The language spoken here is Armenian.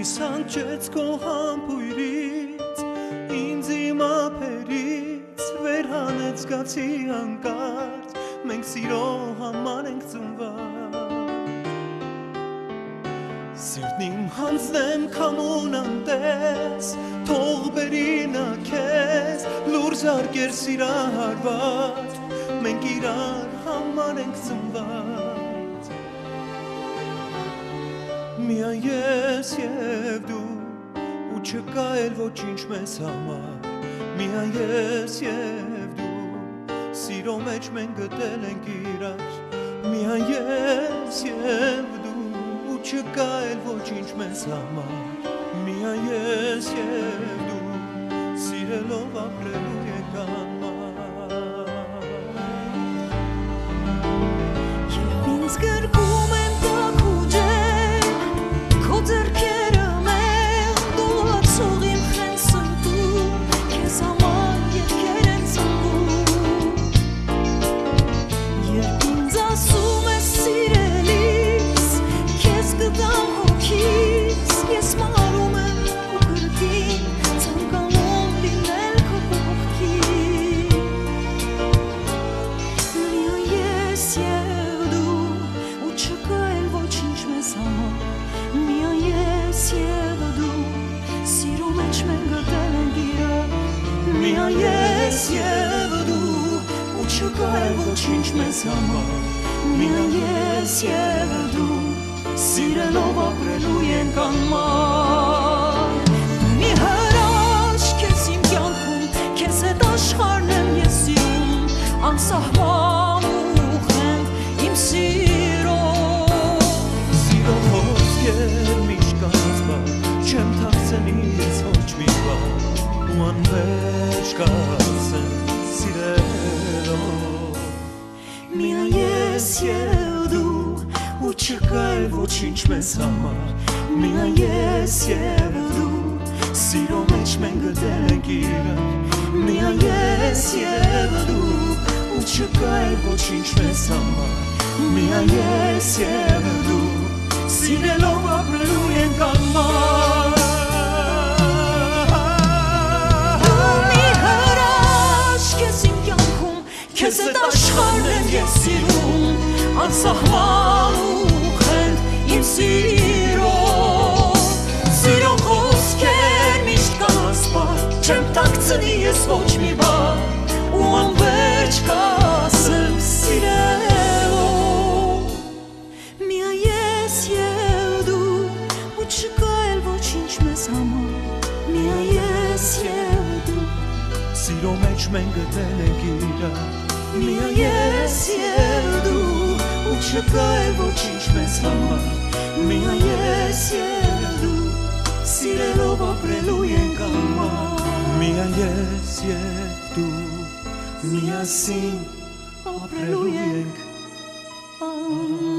Sanchez քո համբույրից ինձ իմ ափերից վեր հանեց զգացի հանկարծ մենք սիրո համար ենք ծնված Սիրտն իմ հանձնեմ քամուն անտես թող բերի նա քեզ լուրջ արգեր սիրահարված մենք իրար համար ենք ծնված Միայն ես և դու ու չկա էլ ոչինչ մեզ համար Միայն ես և դու սիրո մեջ մենք գտել ենք իրար Միայն ես և դու ու չկա էլ ոչինչ մեզ համար Միայն ես և դու սիրելով ապրելու ենք անմար Երբ ինձ գրկում եմ տաք ու ջերմ Քո ձեռքերը մեղ դոլացող իմ խեն սրտում Քեզ համար երգեր են ծնվում Երբ ինձ ասում ես սիրելիս Քեզ գտամ հոգիս Ես մարում եմ ու գրկին Ցանկանում լինել քո կողքին Միայն ես և դու ու չկա էլ ոչինչ մեզ համար Միայն ես և դու սիրո մեջ մենք գտել ենք իրար Միայն ես և դու ու չկա էլ ոչինչ մեզ համար Միայն ես և դու Սիրելով ապրելու ենք անմար Մի հրաշք ես իմ կյանքում Քեզ հետ աշխարհն եմ ես սիրում Անսահման ուղղենք իմ սիրո Սիրո խոսքեր միշտ կասված Չեմ թաքցնի ես ոչ մի բան Ու անվերջ կասեմ սիրելով Միայն ես և դու ու չկա էլ ոչինչ մեզ համար Միայն ես և դու Սիրո մեջ մենք գտել ենք իրար Միայն ես և դու ու չկա էլ ոչինչ մեզ համար Միայն ես և դու Սիրելով ապրելու ենք անմար Մի հրաշք ես իմ կյանքում Քեզ հետ աշխարհն եմ ես սիրում Անսահման ուղղենք իմ սիրո Սիրո խոսքեր միշտ կասված Չեմ թաքցնի ես ոչ մի բան Ու անվերջ կասեմ սիրելով Միայն ես և դու ու չկա էլ ոչինչ մեզ համար Միայն ես և դու Սիրո մեջ մենք գտել ենք իրար Միայն ես և դու ու չկա էլ ոչինչ մեզ համար Միայն ես և դու Սիրելով ապրելու ենք անմար Միայն ես և դու Միասին ապրելու ենք անմար